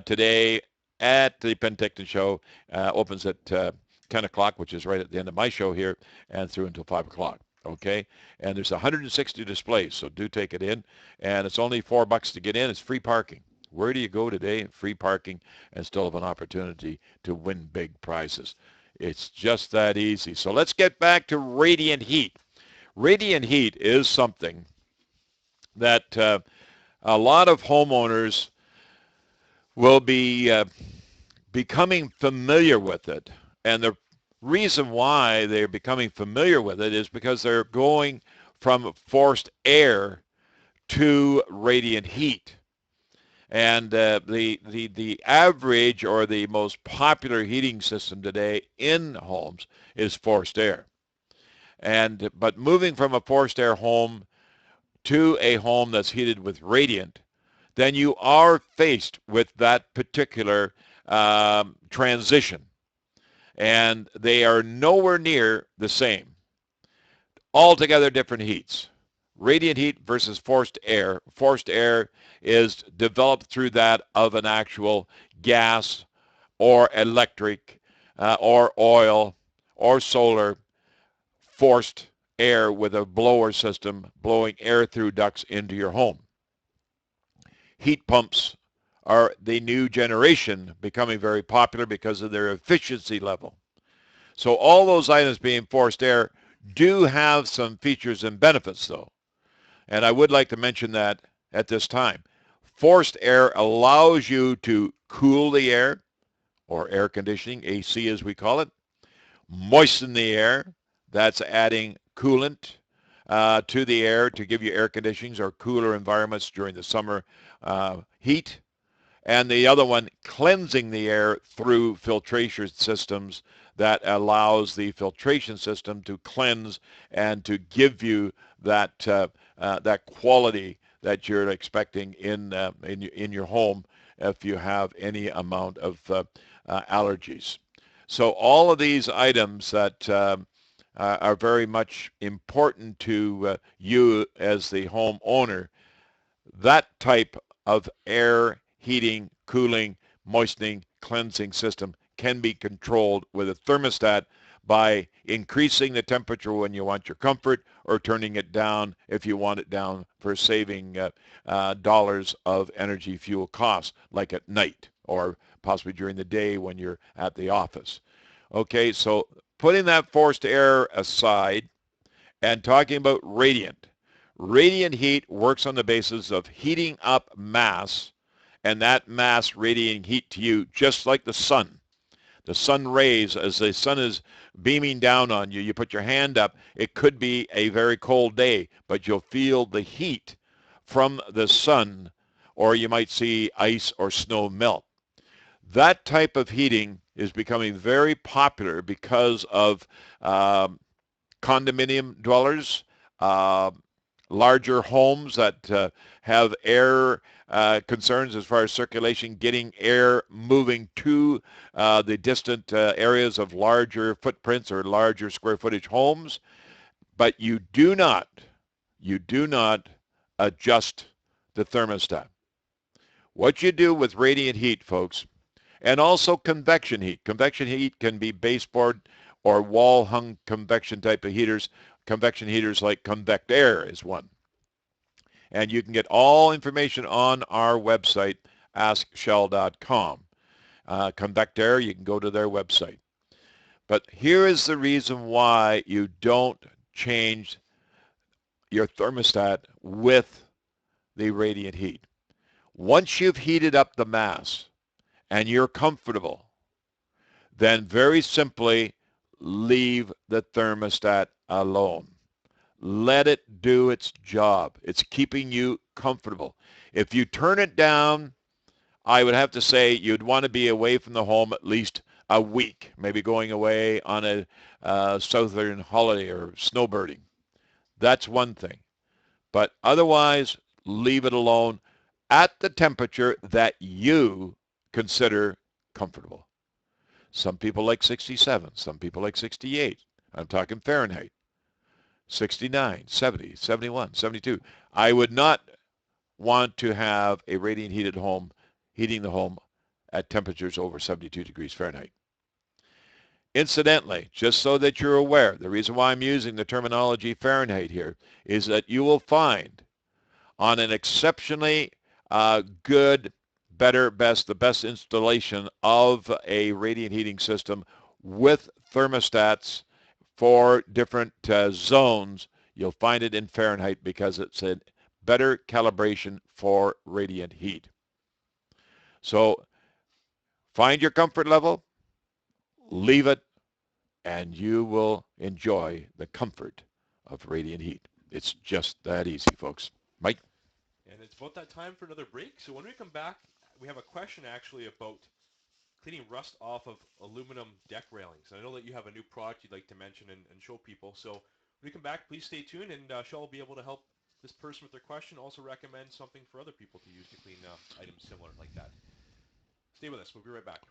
today at the Penticton show opens at 10 o'clock, which is right at the end of my show here, and through until 5 o'clock. Okay, and there's 160 displays, so do take it in, and it's only $4 to get in. It's free parking. Where do you go today? Free parking, and still have an opportunity to win big prizes. It's just that easy. So let's get back to radiant heat. Radiant heat is something that a lot of homeowners will be becoming familiar with it, and the reason why they're becoming familiar with it is because they're going from forced air to radiant heat. And the average or the most popular heating system today in homes is forced air. But moving from a forced air home to a home that's heated with radiant, then you are faced with that particular transition. And they are nowhere near the same. Altogether different heats. Radiant heat versus forced air. Forced air is developed through that of an actual gas or electric or oil or solar forced air with a blower system blowing air through ducts into your home. Heat pumps are the new generation, becoming very popular because of their efficiency level. So all those items being forced air do have some features and benefits, though. And I would like to mention that at this time. Forced air allows you to cool the air, or air conditioning, AC as we call it, moisten the air. That's adding coolant to the air to give you air conditionings or cooler environments during the summer heat. And the other one, cleansing the air through filtration systems that allows the filtration system to cleanse and to give you that that quality that you're expecting in your home if you have any amount of allergies. So all of these items that are very much important to you as the homeowner, that type of air heating, cooling, moistening, cleansing system can be controlled with a thermostat by increasing the temperature when you want your comfort or turning it down if you want it down for saving dollars of energy fuel costs, like at night or possibly during the day when you're at the office. Okay, so putting that forced air aside and talking about radiant. Radiant heat works on the basis of heating up mass, and that mass radiating heat to you, just like the sun. The sun rays, as the sun is beaming down on you, you put your hand up, it could be a very cold day, but you'll feel the heat from the sun, or you might see ice or snow melt. That type of heating is becoming very popular because of condominium dwellers, larger homes that have air concerns as far as circulation, getting air moving to the distant areas of larger footprints or larger square footage homes. But you do not adjust the thermostat. What you do with radiant heat, folks, and also convection heat. Convection heat can be baseboard or wall-hung convection type of heaters. Convection heaters like Convect Air is one. And you can get all information on our website, askshell.com. Convect Air, you can go to their website. But here is the reason why you don't change your thermostat with the radiant heat. Once you've heated up the mass and you're comfortable, then very simply leave the thermostat alone. Let it do its job. It's keeping you comfortable. If you turn it down, I would have to say you'd want to be away from the home at least a week, maybe going away on a southern holiday or snowbirding. That's one thing. But otherwise, leave it alone at the temperature that you consider comfortable. Some people like 67. Some people like 68. I'm talking Fahrenheit. 69, 70, 71, 72. I would not want to have a radiant heated home heating the home at temperatures over 72 degrees Fahrenheit. Incidentally, just so that you're aware, the reason why I'm using the terminology Fahrenheit here is that you will find on an exceptionally good, better, best, the best installation of a radiant heating system with thermostats for different zones, you'll find it in Fahrenheit because it's a better calibration for radiant heat. So find your comfort level, leave it, and you will enjoy the comfort of radiant heat. It's just that easy, folks. Mike? And it's about that time for another break. So when we come back, we have a question actually about cleaning rust off of aluminum deck railings. And I know that you have a new product you'd like to mention and show people. So when we come back, please stay tuned, and Shell will be able to help this person with their question, also recommend something for other people to use to clean items similar like that. Stay with us. We'll be right back.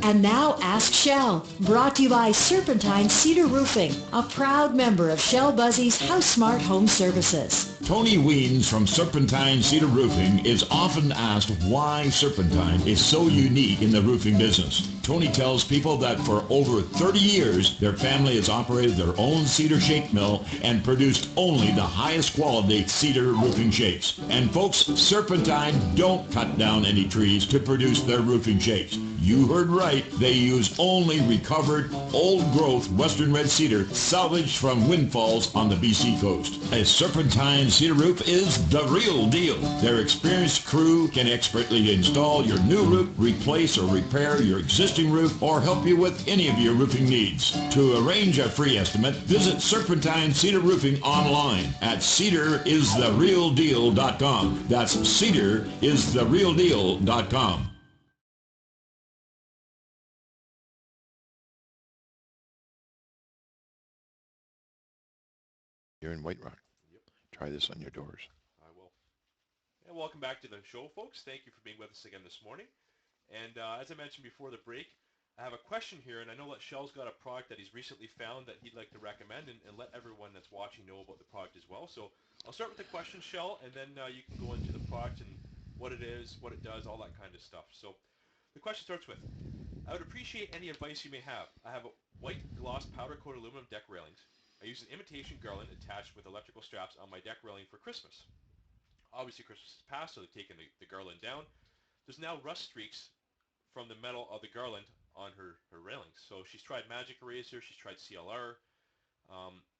And now Ask Shell, brought to you by Serpentine Cedar Roofing, a proud member of Shell Buzzy's House Smart Home Services. Tony Weens from Serpentine Cedar Roofing is often asked why Serpentine is so unique in the roofing business. Tony tells people that for over 30 years, their family has operated their own cedar shake mill and produced only the highest quality cedar roofing shakes. And folks, Serpentine don't cut down any trees to produce their roofing shakes. You heard right. They use only recovered, old-growth western red cedar salvaged from windfalls on the BC coast. A Serpentine cedar roof is the real deal. Their experienced crew can expertly install your new roof, replace or repair your existing roof, or help you with any of your roofing needs. To arrange a free estimate, visit Serpentine Cedar Roofing online at cedaristherealdeal.com. That's cedaristherealdeal.com. You're in White Rock. Yep. Try this on your doors. I will. And welcome back to the show, folks. Thank you for being with us again this morning. And as I mentioned before the break, I have a question here, and I know that Shell's got a product that he's recently found that he'd like to recommend, and let everyone that's watching know about the product as well. So I'll start with the question, Shell, and then you can go into the product and what it is, what it does, all that kind of stuff. So the question starts with, I would appreciate any advice you may have. I have a white gloss powder-coated aluminum deck railings. I use an imitation garland attached with electrical straps on my deck railing for Christmas. Obviously, Christmas is past, so they've taken the garland down. There's now rust streaks from the metal of the garland on her railings. So she's tried Magic Eraser, she's tried CLR,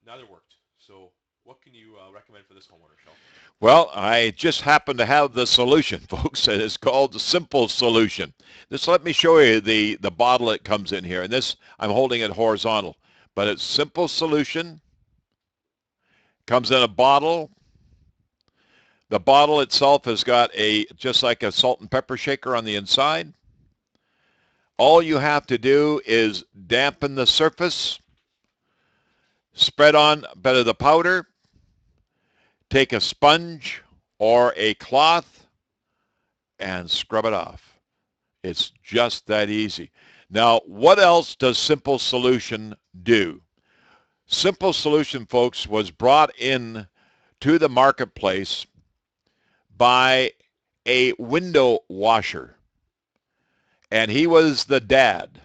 neither worked. So what can you recommend for this homeowner, Shell? Well, I just happen to have the solution, folks, and it's called the Simple Solution. Just let me show you the bottle it comes in here. And this, I'm holding it horizontal, but it's Simple Solution. Comes in a bottle. The bottle itself has got just like a salt and pepper shaker on the inside. All you have to do is dampen the surface, spread on a bit of the powder, take a sponge or a cloth, and scrub it off. It's just that easy. Now, what else does Simple Solution do? Simple Solution, folks, was brought in to the marketplace by a window washer. And he was the dad.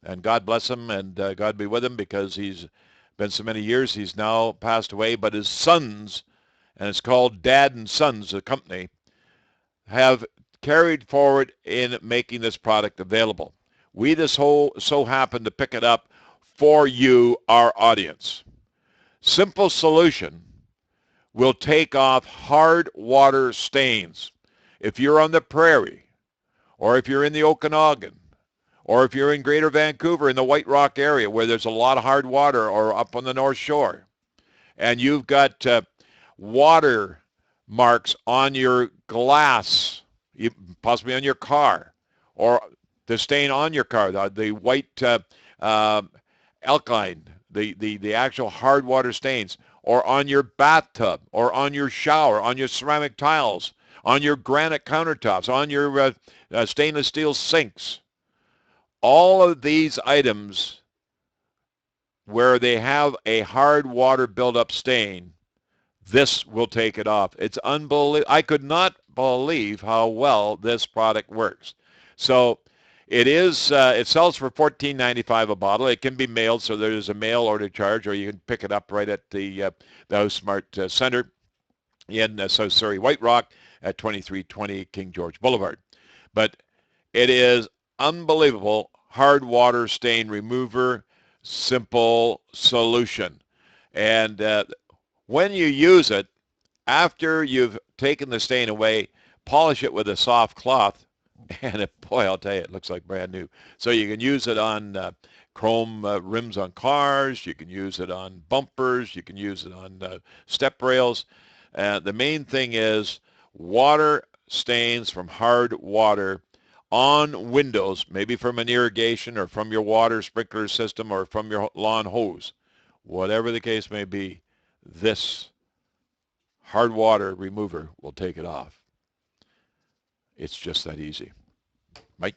And God bless him and God be with him, because he's been so many years. He's now passed away. But his sons, and it's called Dad and Sons, the company, have carried forward in making this product available. We so happen to pick it up for you, our audience. Simple Solution will take off hard water stains. If you're on the prairie, or if you're in the Okanagan, or if you're in Greater Vancouver in the White Rock area where there's a lot of hard water, or up on the North Shore, and you've got water marks on your glass, possibly on your car, or the stain on your car, the white alkaline, the actual hard water stains, or on your bathtub, or on your shower, on your ceramic tiles, on your granite countertops, on your stainless steel sinks. All of these items where they have a hard water buildup stain, this will take it off. It's unbelievable. I could not believe how well this product works. So it sells for $14.95 a bottle. It can be mailed, so there's a mail order charge, or you can pick it up right at the House Smart Center in South Surrey, White Rock at 2320 King George Boulevard. But it is unbelievable hard water stain remover, Simple Solution. And when you use it, after you've taken the stain away, polish it with a soft cloth, and boy, I'll tell you, it looks like brand new. So you can use it on chrome rims on cars. You can use it on bumpers. You can use it on step rails. The main thing is water stains from hard water on windows, maybe from an irrigation or from your water sprinkler system or from your lawn hose. Whatever the case may be, this hard water remover will take it off. It's just that easy. Mike?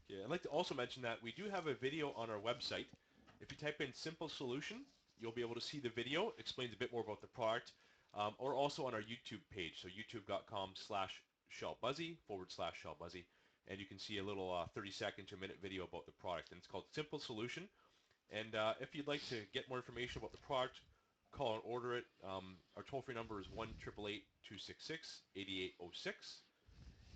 Yeah, I'd like to also mention that we do have a video on our website. If you type in Simple Solution, you'll be able to see the video. It explains a bit more about the product, or also on our YouTube page. So youtube.com/ShellBuzzy/ShellBuzzy. And you can see a little 30-second to a minute video about the product. And it's called Simple Solution. And if you'd like to get more information about the product, call and order it. Our toll-free number is 1-888-266-8806.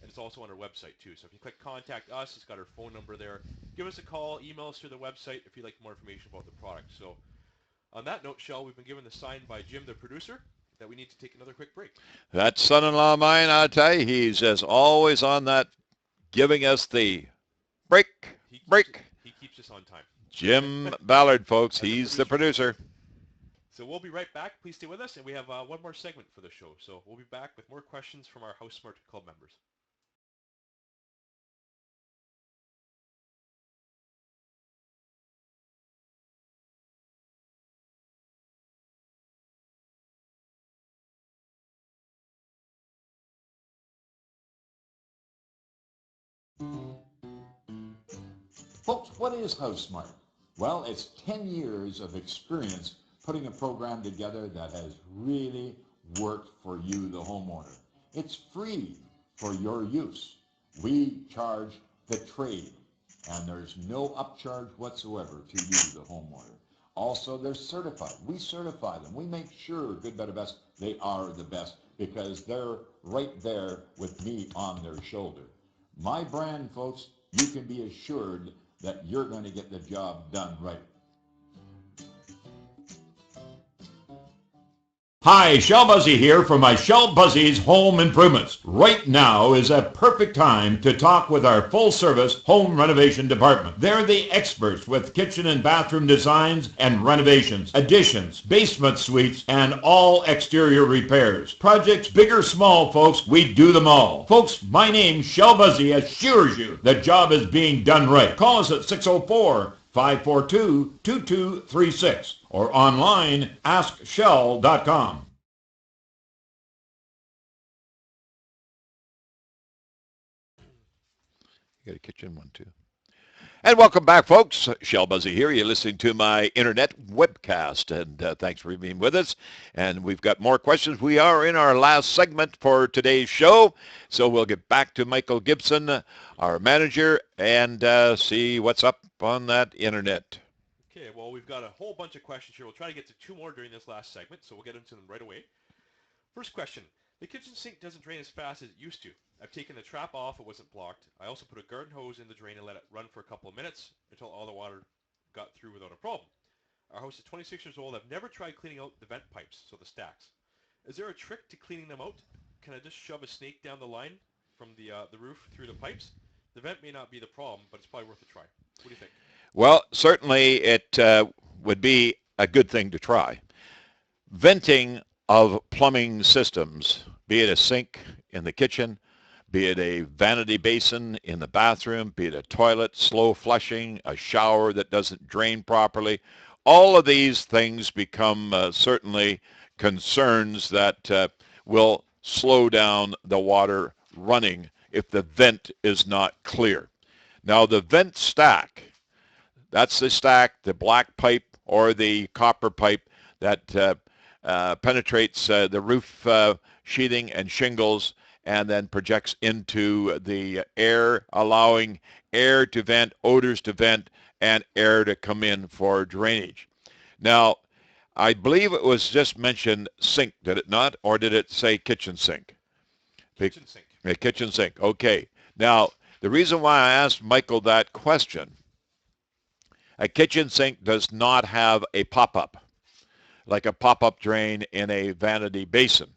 And it's also on our website too. So if you click contact us, it's got our phone number there. Give us a call, email us through the website if you'd like more information about the product. So on that note, Shell, we've been given the sign by Jim, the producer, that we need to take another quick break. That son-in-law of mine, I'll tell you, he's as always on that, giving us the break. He keeps us on time. Jim Ballard, folks, he's the producer. So we'll be right back. Please stay with us, and we have one more segment for the show. So we'll be back with more questions from our House Smart Club members. Folks, what is House Smart? Well, it's 10 years of experience putting a program together that has really worked for you, the homeowner. It's free for your use. We charge the trade, and there's no upcharge whatsoever to you, the homeowner. Also, they're certified. We certify them. We make sure, good, better, best, they are the best because they're right there with me on their shoulder. My brand, folks, you can be assured that you're going to get the job done right. Hi, Shell Busey here for my Shell Buzzy's Home Improvements. Right now is a perfect time to talk with our full-service home renovation department. They're the experts with kitchen and bathroom designs and renovations, additions, basement suites, and all exterior repairs. Projects big or small, folks, we do them all. Folks, my name, Shell Busey, assures you the job is being done right. Call us at 604-542-2236 or online, askshell.com. You got a kitchen one too. And welcome back, folks. Shell Buzzy here. You're listening to my internet webcast, and thanks for being with us. And we've got more questions. We are in our last segment for today's show, so we'll get back to Michael Gibson, our manager, and see what's up on that internet. Okay, well, we've got a whole bunch of questions here. We'll try to get to two more during this last segment, so we'll get into them right away. First question. The kitchen sink doesn't drain as fast as it used to. I've taken the trap off. It wasn't blocked. I also put a garden hose in the drain and let it run for a couple of minutes until all the water got through without a problem. Our house is 26 years old. I've never tried cleaning out the vent pipes, so the stacks. Is there a trick to cleaning them out? Can I just shove a snake down the line from the roof through the pipes? The vent may not be the problem, but it's probably worth a try. What do you think? Well, certainly it would be a good thing to try. Venting of plumbing systems, be it a sink in the kitchen, be it a vanity basin in the bathroom, be it a toilet, slow flushing, a shower that doesn't drain properly, all of these things become certainly concerns that will slow down the water running if the vent is not clear. Now, the vent stack, that's the stack, the black pipe or the copper pipe that penetrates the roof sheathing and shingles and then projects into the air, allowing air to vent, odors to vent, and air to come in for drainage. Now, I believe it was just mentioned sink, did it not? Or did it say kitchen sink? Kitchen sink. A kitchen sink, okay. Now, the reason why I asked Michael that question, a kitchen sink does not have a pop-up, like a pop-up drain in a vanity basin.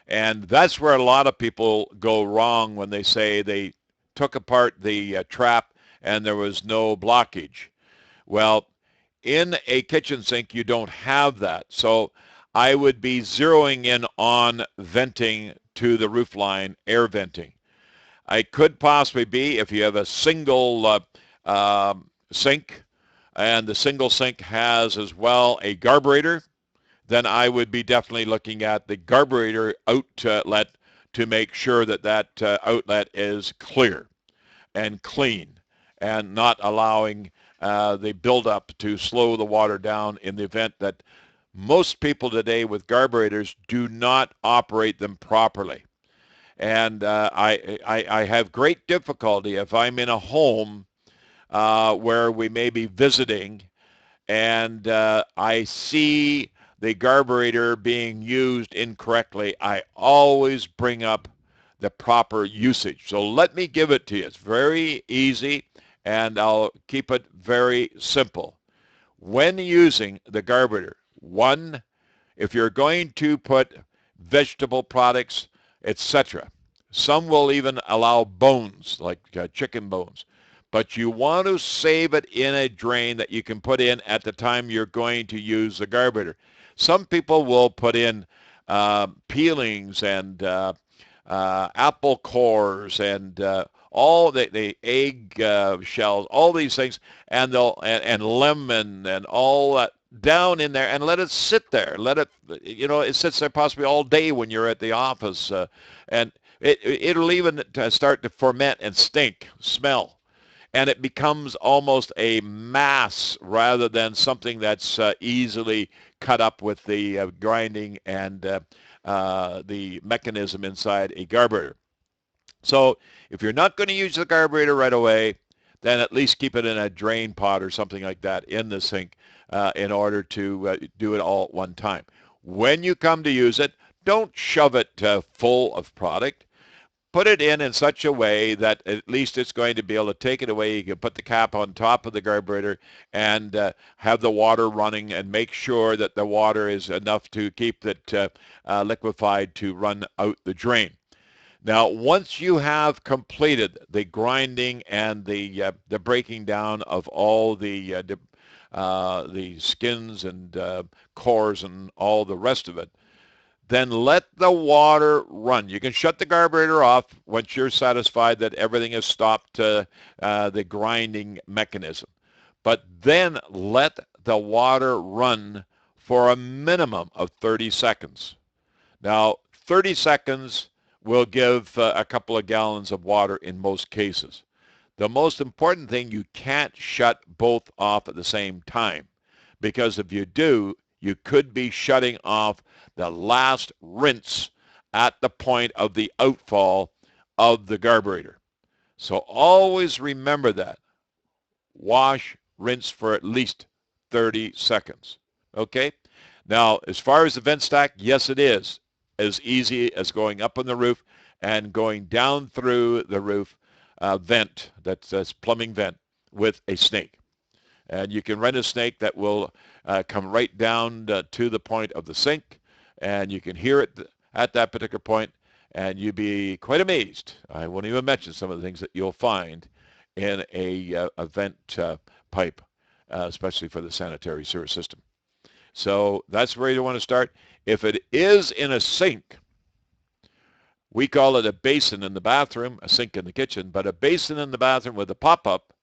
And that's where a lot of people go wrong when they say they took apart the trap and there was no blockage. Well, in a kitchen sink, you don't have that. So I would be zeroing in on venting to the roof line, air venting. I could possibly be, if you have a single sink, and the single sink has as well a carburetor, then I would be definitely looking at the carburetor outlet to make sure that that outlet is clear and clean and not allowing the buildup to slow the water down in the event that most people today with carburetors do not operate them properly. And I have great difficulty if I'm in a home where we may be visiting and I see the carburetor being used incorrectly, I always bring up the proper usage. So let me give it to you. It's very easy, and I'll keep it very simple. When using the carburetor, one, if you're going to put vegetable products, etc., some will even allow bones, like chicken bones. But you want to save it in a drain that you can put in at the time you're going to use the carburetor. Some people will put in peelings and apple cores and all the egg shells, all these things, and they'll and lemon and all that down in there and let it sit there. Let it, it sits there possibly all day when you're at the office, and it'll even start to ferment and smell. And it becomes almost a mass rather than something that's easily cut up with the grinding and the mechanism inside a carburetor. So if you're not going to use the carburetor right away, then at least keep it in a drain pot or something like that in the sink in order to do it all at one time. When you come to use it, don't shove it full of product. put it in such a way that at least it's going to be able to take it away. You can put the cap on top of the carburetor and have the water running and make sure that the water is enough to keep it liquefied to run out the drain. Now, once you have completed the grinding and the breaking down of all the skins and cores and all the rest of it, then let the water run. You can shut the carburetor off once you're satisfied that everything has stopped the grinding mechanism. But then let the water run for a minimum of 30 seconds. Now, 30 seconds will give a couple of gallons of water in most cases. The most important thing, you can't shut both off at the same time, because if you do, you could be shutting off the last rinse at the point of the outfall of the carburetor. So always remember that. Wash, rinse for at least 30 seconds. Okay? Now, as far as the vent stack, yes, it is as easy as going up on the roof and going down through the roof vent, that's plumbing vent, with a snake. And you can rent a snake that will come right down to the point of the sink, and you can hear it at that particular point, and you'd be quite amazed. I won't even mention some of the things that you'll find in a vent pipe, especially for the sanitary sewer system. So that's where you want to start. If it is in a sink, we call it a basin in the bathroom, a sink in the kitchen, but a basin in the bathroom with a pop-up,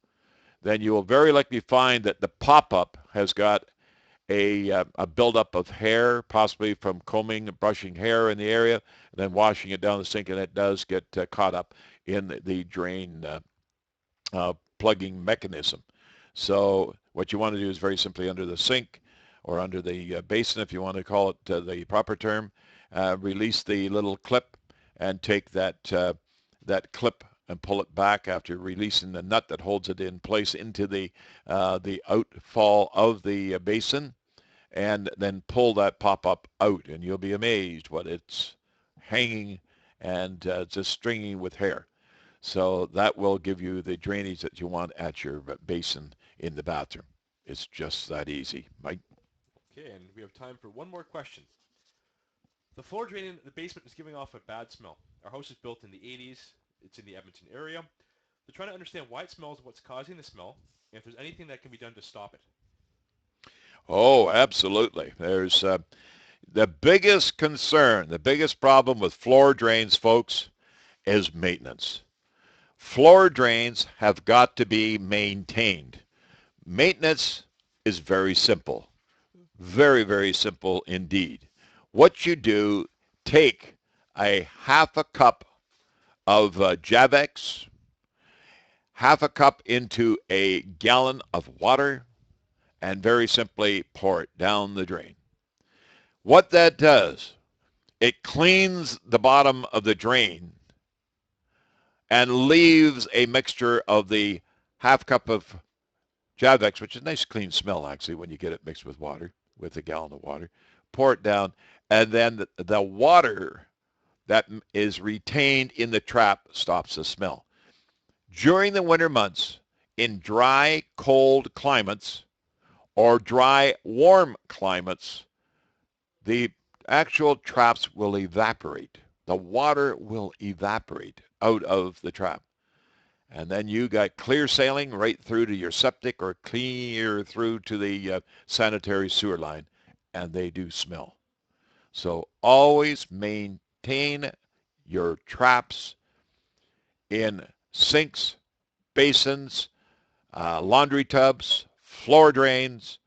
then you will very likely find that the pop-up has got a buildup of hair, possibly from combing and brushing hair in the area, and then washing it down the sink, and it does get caught up in the drain plugging mechanism. So what you want to do is very simply under the sink or under the basin, if you want to call it the proper term, release the little clip and take that clip and pull it back after releasing the nut that holds it in place into the outfall of the basin, and then pull that pop-up out, and you'll be amazed what it's hanging and just stringing with hair. So that will give you the drainage that you want at your basin in the bathroom. It's just that easy, Mike. Okay, and we have time for one more question. The floor drain in the basement is giving off a bad smell. Our house was built in the 80s. It's in the Edmonton area. They're trying to understand why it smells, what's causing the smell, and if there's anything that can be done to stop it. Oh, absolutely. There's the biggest concern, the biggest problem with floor drains, folks, is maintenance. Floor drains have got to be maintained. Maintenance is very simple. Very, very simple indeed. What you do, take a half a cup of Javex, half a cup into a gallon of water, and very simply pour it down the drain. What that does, it cleans the bottom of the drain and leaves a mixture of the half cup of Javex, which is a nice clean smell actually when you get it mixed with water, with a gallon of water. Pour it down, and then the water that is retained in the trap stops the smell. During the winter months, in dry, cold climates, or dry, warm climates, the actual traps will evaporate. The water will evaporate out of the trap. And then you got clear sailing right through to your septic or clear through to the sanitary sewer line, and they do smell. So always maintain your traps in sinks, basins, laundry tubs, floor drains.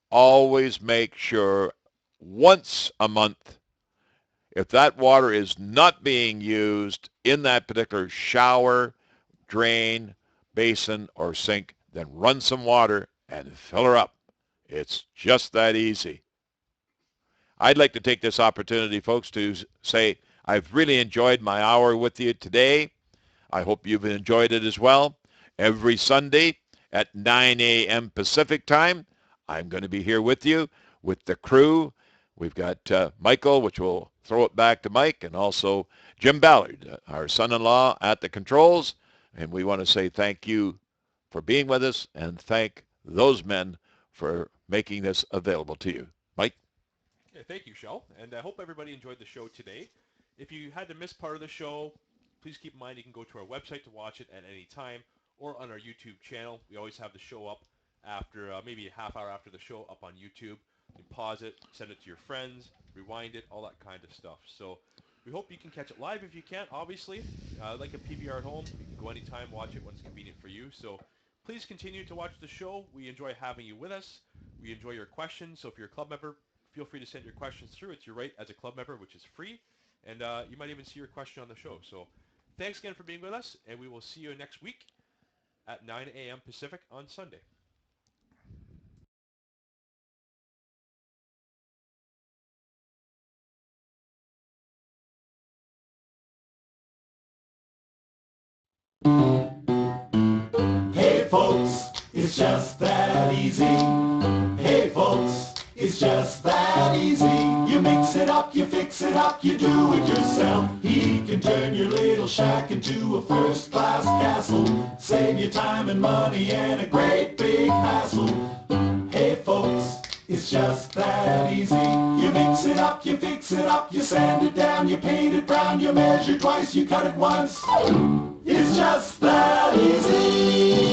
Always make sure once a month, if that water is not being used in that particular shower, drain, basin, or sink, then run some water and fill her up. It's just that easy. I'd like to take this opportunity, folks, to say I've really enjoyed my hour with you today. I hope you've enjoyed it as well. Every Sunday at 9 a.m. Pacific time, I'm going to be here with you, with the crew. We've got Michael, which will throw it back to Mike, and also Jim Ballard, our son-in-law at the controls. And we want to say thank you for being with us and thank those men for making this available to you. Mike? Yeah, thank you, Shell, and I hope everybody enjoyed the show today. If you had to miss part of the show, please keep in mind you can go to our website to watch it at any time or on our YouTube channel. We always have the show up after maybe a half hour after the show up on YouTube. You can pause it, send it to your friends, rewind it, all that kind of stuff. So we hope you can catch it live if you can't, obviously. Like a PVR at home, you can go anytime, watch it when it's convenient for you. So please continue to watch the show. We enjoy having you with us. We enjoy your questions. So if you're a club member, feel free to send your questions through. It's your right as a club member, which is free. And you might even see your question on the show. So thanks again for being with us, and we will see you next week at 9 a.m. Pacific on Sunday. Hey folks, it's just that easy. Hey folks, it's just that easy. You mix it up, you fix it up, you do it yourself. He can turn your little shack into a first-class castle. Save you time and money and a great big hassle. Hey folks, it's just that easy. You mix it up, you fix it up, you sand it down, you paint it brown, you measure twice, you cut it once. It's just that easy.